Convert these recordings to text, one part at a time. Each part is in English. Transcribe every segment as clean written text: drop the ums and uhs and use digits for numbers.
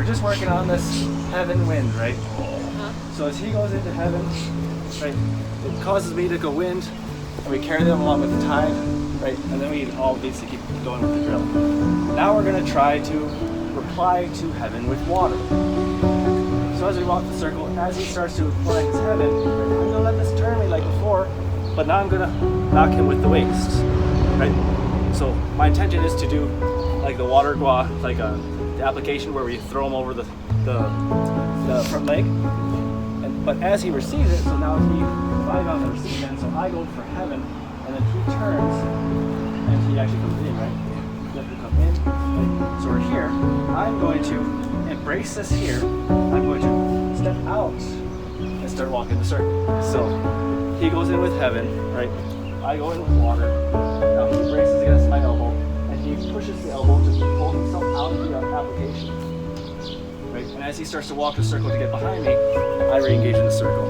just working on this heaven wind, right? So as he goes into heaven, right, it causes me to go wind, and we carry them along with the tide, right? And then we all needs to keep going with the drill. Now we're going to try to reply to heaven with water. So as we walk the circle, as he starts to apply his heaven, right, I'm going to let this turn me like before, but now I'm going to knock him with the waist, right? So my intention is to do like the water gua, like the application where we throw him over the front leg. But as he receives it, so now if I got the receive end, so I go for heaven, and then he turns, and he actually comes in, right? You have to come in, right? So we're here. I'm going to embrace this here. I'm going to step out and start walking the circle. So he goes in with heaven, right? I go in with water. Now he braces against my elbow, and he pushes the elbow to pull himself out of the application. Right? And as he starts to walk the circle to get behind me, I re-engage in the circle.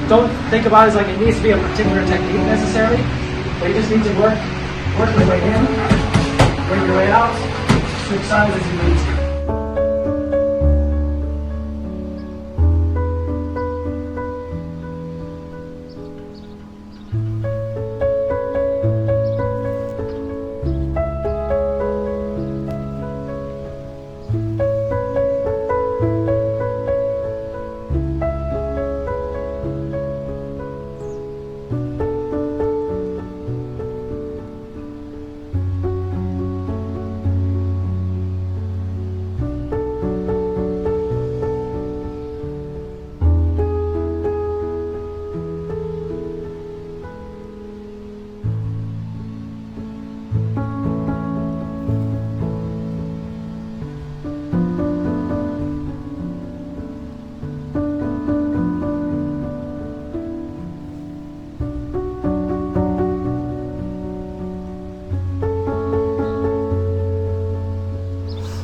Don't think about it as like it needs to be a particular technique necessarily, but you just need to work your way in, work your way out, switch sides as you need to.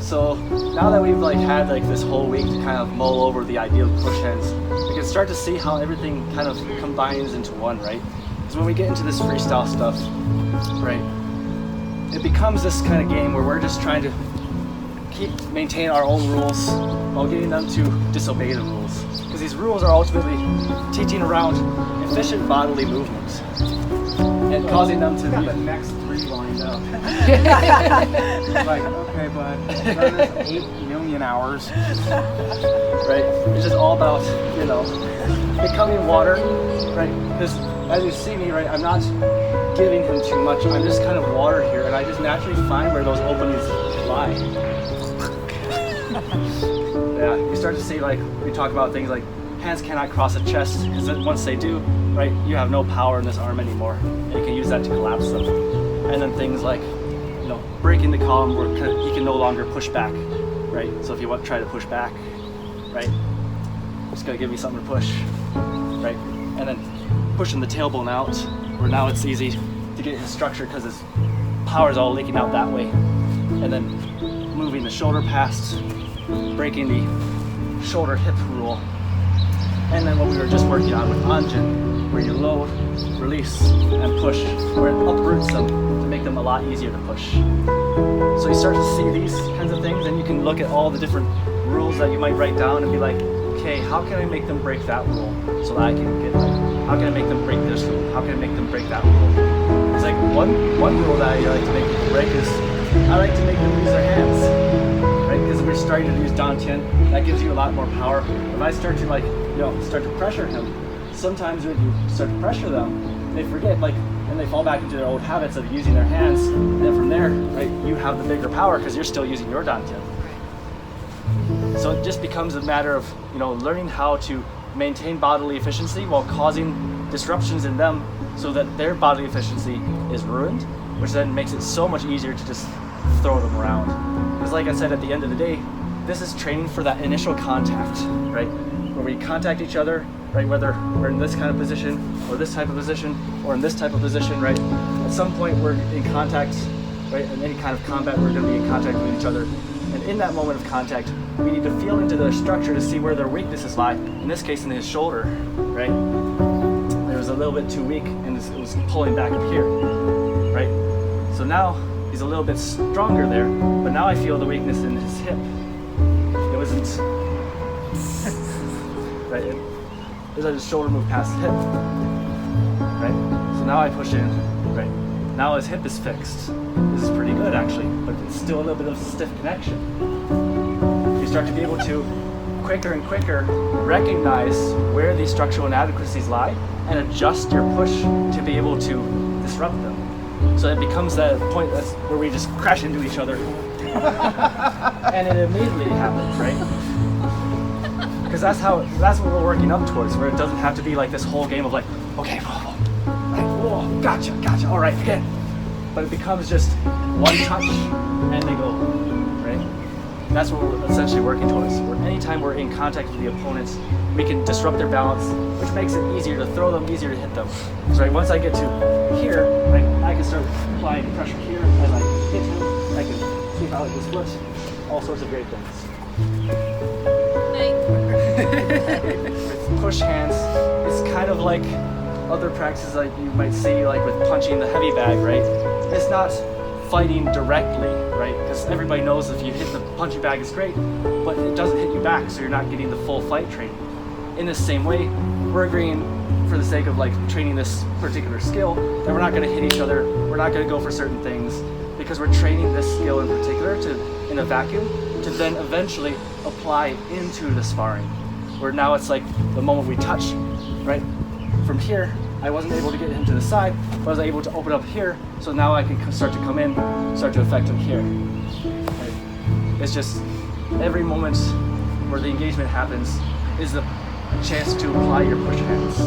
So now that we've had this whole week to kind of mull over the idea of push hands, we can start to see how everything kind of combines into one, right? Because when we get into this freestyle stuff, right, it becomes this kind of game where we're just trying to maintain our own rules while getting them to disobey the rules. Because these rules are ultimately teaching around efficient bodily movement and causing them to be the next three lined up. Like, okay, but I've done this 8 million hours. Right? It's just all about, becoming water, right? Because as you see me, right, I'm not giving him too much. I'm just kind of water here, and I just naturally find where those openings lie. Yeah, you start to see, we talk about things like hands cannot cross a chest, because once they do, right, you have no power in this arm anymore, and you can use that to collapse them. And then things like, breaking the column where he can no longer push back, right? So if you want to try to push back, right, just gotta give me something to push, right? And then pushing the tailbone out, where now it's easy to get his structure because his power is all leaking out that way. And then moving the shoulder past, breaking the shoulder hip rule. And then what we were just working on with Anjin, where you load, release, and push, where it uproots them to make them a lot easier to push. So you start to see these kinds of things, and you can look at all the different rules that you might write down and be like, okay, how can I make them break that rule so that I can get like, how can I make them break this rule? How can I make them break that rule? It's like one rule that I like to make people break is I like to make them use their hands, right? Because if we're starting to use dantian, that gives you a lot more power. If I start to like, start to pressure him, sometimes when you start to pressure them, they forget like, and they fall back into their old habits of using their hands. And then from there, right, you have the bigger power because you're still using your dantian. So it just becomes a matter of, learning how to maintain bodily efficiency while causing disruptions in them so that their bodily efficiency is ruined, which then makes it so much easier to just throw them around. Because like I said, at the end of the day, this is training for that initial contact, right? Where we contact each other, right? Whether we're in this kind of position or this type of position or in this type of position, right? At some point we're in contact, right? In any kind of combat, we're going to be in contact with each other. And in that moment of contact, we need to feel into their structure to see where their weaknesses lie. In this case, in his shoulder, right? It was a little bit too weak and it was pulling back up here, right? So now he's a little bit stronger there, but now I feel the weakness in his hip. It wasn't, right? It was like his shoulder moved past the hip, right? So now I push in, right? Now his hip is fixed. This is pretty good actually, but it's still a little bit of a stiff connection. You start to be able to quicker and quicker recognize where these structural inadequacies lie and adjust your push to be able to disrupt them. So it becomes that point that's where we just crash into each other. And it immediately happens, right? Because that's what we're working up towards, where it doesn't have to be like this whole game of like, okay, whoa, gotcha, all right, again. But it becomes just one touch and they go, right? That's what we're essentially working towards. Where anytime we're in contact with the opponents, we can disrupt their balance, which makes it easier to throw them, easier to hit them. So right, once I get to here, right, I can start applying pressure here as I hit him. I can sweep out his foot, all sorts of great things. With push hands, it's kind of like other practices like you might see like with punching the heavy bag, right? It's not fighting directly, right? Because everybody knows if you hit the punching bag it's great, but it doesn't hit you back, so you're not getting the full fight training. In the same way, we're agreeing for the sake of like training this particular skill that we're not going to hit each other, we're not going to go for certain things, because we're training this skill in particular in a vacuum to then eventually apply into the sparring, where now it's like the moment we touch, right? From here, I wasn't able to get him to the side, but I was able to open up here, so now I can start to come in, start to affect him here. Right? It's just every moment where the engagement happens is a chance to apply your push hands.